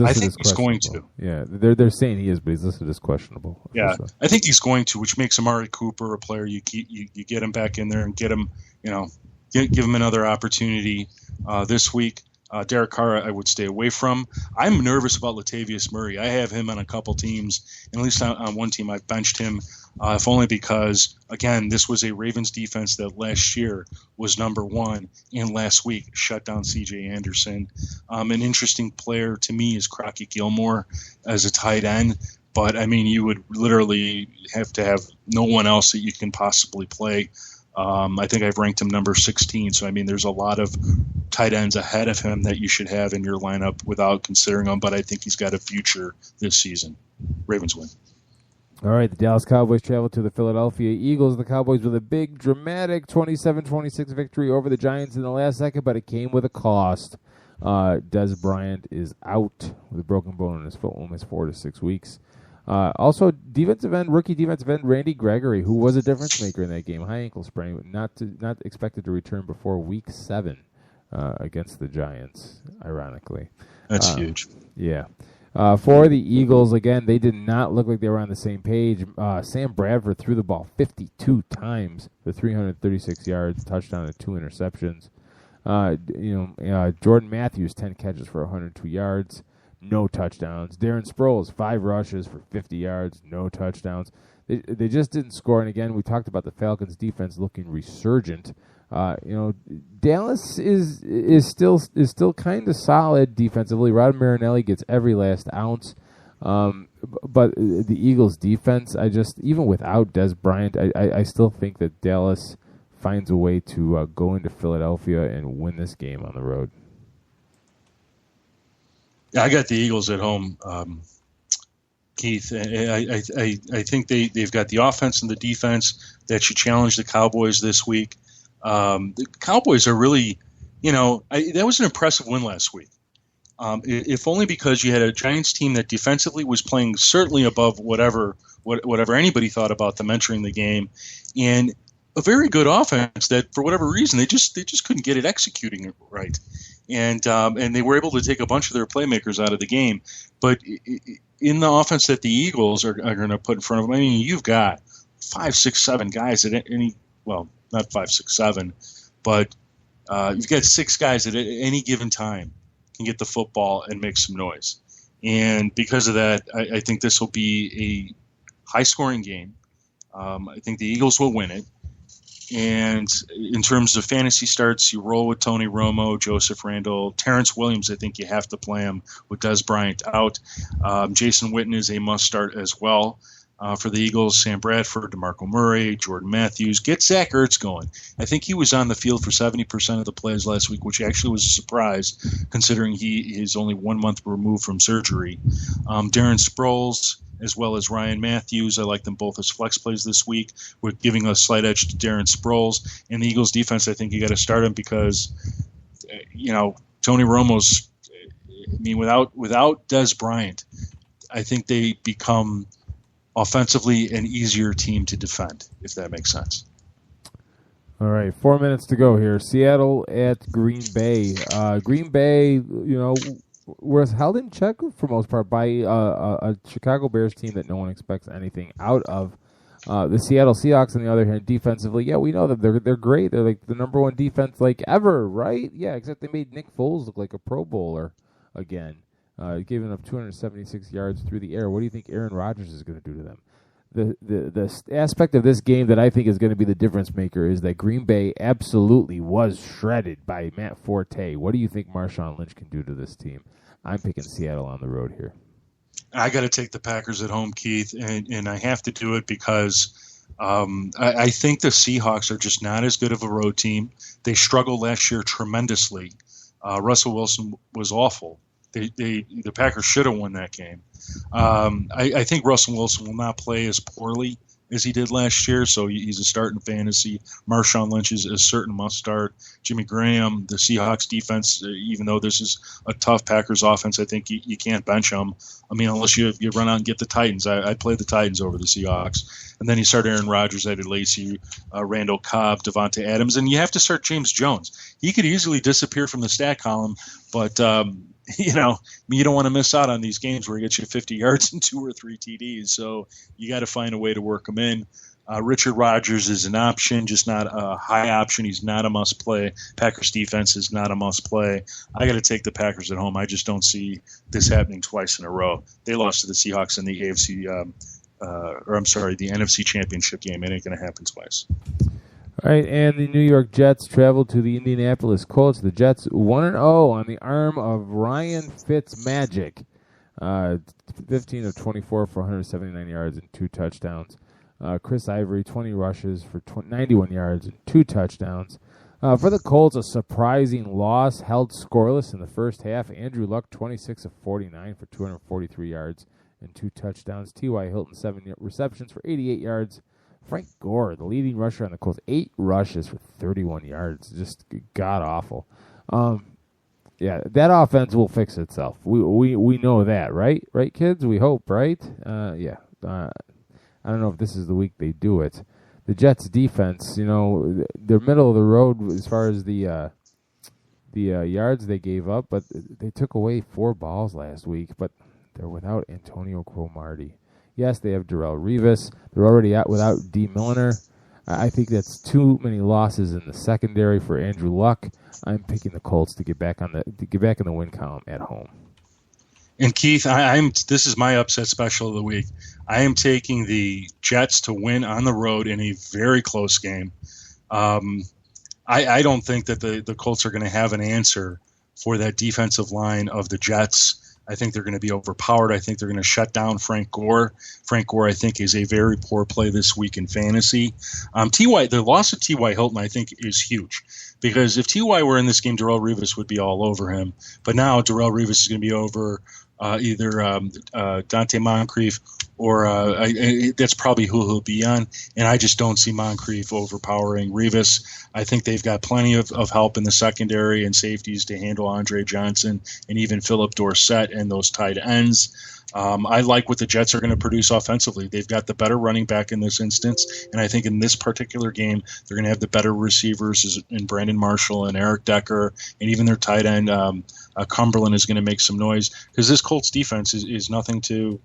I think he's going to. Yeah, they're saying he is, but he's listed as questionable. Yeah, sure. I think he's going to, which makes Amari Cooper a player you get him back in there and get him, give him another opportunity this week. Derek Carr, I would stay away from. I'm nervous about Latavius Murray. I have him on a couple teams, and at least on one team I've benched him, if only because, again, this was a Ravens defense that last year was number 1, and last week shut down C.J. Anderson. An interesting player to me is Crockett Gilmore as a tight end, but, you would literally have to have no one else that you can possibly play. I think I've ranked him number 16, so there's a lot of tight ends ahead of him that you should have in your lineup without considering him, but I think he's got a future this season. Ravens win. All right, the Dallas Cowboys travel to the Philadelphia Eagles. The Cowboys with a big, dramatic 27-26 victory over the Giants in the last second, but it came with a cost. Dez Bryant is out with a broken bone in his foot, will miss 4 to 6 weeks. Also, rookie defensive end Randy Gregory, who was a difference maker in that game, high ankle sprain, not expected to return before Week 7 against the Giants. Ironically, that's huge. Yeah. For the Eagles, again, they did not look like they were on the same page. Sam Bradford threw the ball 52 times for 336 yards, touchdown and 2 interceptions. Jordan Matthews 10 catches for 102 yards. no touchdowns. Darren Sproles, 5 rushes for 50 yards, no touchdowns. They just didn't score. And again, we talked about the Falcons' defense looking resurgent. Dallas is still kind of solid defensively. Rod Marinelli gets every last ounce. But the Eagles' defense, even without Des Bryant, I still think that Dallas finds a way to go into Philadelphia and win this game on the road. Yeah, I got the Eagles at home, Keith. I think they've got the offense and the defense that should challenge the Cowboys this week. The Cowboys are really, that was an impressive win last week. If only because you had a Giants team that defensively was playing certainly above whatever anybody thought about them entering the game, and a very good offense that for whatever reason they just couldn't get it executing right, and they were able to take a bunch of their playmakers out of the game. But in the offense that the Eagles are going to put in front of them, I mean, you've got 5, 6, 7 guys at any, well, not 5, 6, 7, but you've got 6 guys at any given time can get the football and make some noise. And because of that, I think this will be a high-scoring game. I think the Eagles will win it. And in terms of fantasy starts, you roll with Tony Romo, Joseph Randle, Terrence Williams. I think you have to play him with Des Bryant out. Jason Witten is a must-start as well. For the Eagles, Sam Bradford, DeMarco Murray, Jordan Matthews. Get Zach Ertz going. I think he was on the field for 70% of the plays last week, which actually was a surprise considering he is only 1 month removed from surgery. Darren Sproles, as well as Ryan Matthews. I like them both as flex plays this week. We're giving a slight edge to Darren Sproles. And the Eagles defense, I think you got to start him because, Tony Romo's, without Des Bryant, I think they become offensively an easier team to defend, if that makes sense. All right, 4 minutes to go here. Seattle at Green Bay. Green Bay, was held in check for most part by a Chicago Bears team that no one expects anything out of. The Seattle Seahawks, on the other hand, defensively, yeah, we know that they're great. They're like the number 1 defense ever, right? Yeah, except they made Nick Foles look like a Pro Bowler again. Giving up 276 yards through the air. What do you think Aaron Rodgers is going to do to them? The aspect of this game that I think is going to be the difference maker is that Green Bay absolutely was shredded by Matt Forte. What do you think Marshawn Lynch can do to this team? I'm picking Seattle on the road here. I got to take the Packers at home, Keith, and I have to do it because I think the Seahawks are just not as good of a road team. They struggled last year tremendously. Russell Wilson was awful. The Packers should have won that game. I think Russell Wilson will not play as poorly as he did last year, so he's a start in fantasy. Marshawn Lynch is a certain must start. Jimmy Graham, the Seahawks defense, even though this is a tough Packers offense, I think you can't bench them. I mean, unless you run out and get the Titans. I'd play the Titans over the Seahawks. And then you start Aaron Rodgers, Eddie Lacy, Randall Cobb, Devontae Adams, and you have to start James Jones. He could easily disappear from the stat column, but you don't want to miss out on these games where he gets you 50 yards and 2 or 3 TDs. So you got to find a way to work him in. Richard Rodgers is an option, just not a high option. He's not a must play. Packers defense is not a must play. I got to take the Packers at home. I just don't see this happening twice in a row. They lost to the Seahawks in the the NFC Championship game. It ain't going to happen twice. All right, and the New York Jets travel to the Indianapolis Colts. The Jets 1-0 on the arm of Ryan Fitzmagic. 15 of 24 for 179 yards and 2 touchdowns. Chris Ivory, 20 rushes for 91 yards and 2 touchdowns. For the Colts, a surprising loss, held scoreless in the first half. Andrew Luck, 26 of 49 for 243 yards and 2 touchdowns. T.Y. Hilton, 7 receptions for 88 yards. Frank Gore, the leading rusher on the Colts, 8 rushes for 31 yards. Just god-awful. Yeah, that offense will fix itself. We know that, right? Right, kids? We hope, right? Yeah. I don't know if this is the week they do it. The Jets' defense, they're middle of the road as far as the yards they gave up, but they took away 4 balls last week, but they're without Antonio Cromartie. Yes, they have Darrelle Revis. They're already out without D. Milliner. I think that's too many losses in the secondary for Andrew Luck. I'm picking the Colts to get back in the win column at home. And Keith, this is my upset special of the week. I am taking the Jets to win on the road in a very close game. I don't think that the Colts are going to have an answer for that defensive line of the Jets. I think they're going to be overpowered. I think they're going to shut down Frank Gore. Frank Gore, I think, is a very poor play this week in fantasy. The loss of T.Y. Hilton, I think, is huge. Because if T.Y. were in this game, Darrelle Revis would be all over him. But now Darrelle Revis is going to be over either Dante Moncrief or that's probably who he'll be on. And I just don't see Moncrief overpowering Revis. I think they've got plenty of help in the secondary and safeties to handle Andre Johnson and even Philip Dorsett and those tight ends. I like what the Jets are going to produce offensively. They've got the better running back in this instance, and I think in this particular game, they're going to have the better receivers in Brandon Marshall and Eric Decker, and even their tight end, Cumberland, is going to make some noise because this Colts defense is nothing to,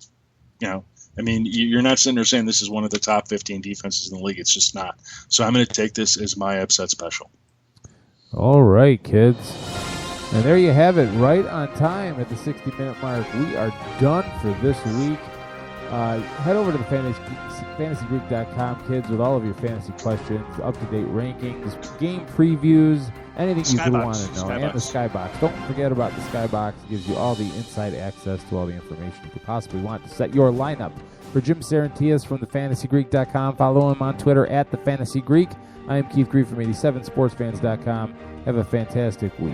you're not sitting there saying this is one of the top 15 defenses in the league. It's just not. So I'm going to take this as my upset special. All right, kids. And there you have it, right on time at the 60-minute mark. We are done for this week. Head over to the fantasygreek.com, kids, with all of your fantasy questions, up-to-date rankings, game previews, anything you could want to know, and the Skybox. Don't forget about the Skybox. It gives you all the inside access to all the information you could possibly want to set your lineup. For Jim Sarantias from thefantasygreek.com, follow him on Twitter at thefantasygreek. I am Keith Grief from 87sportsfans.com. Have a fantastic week.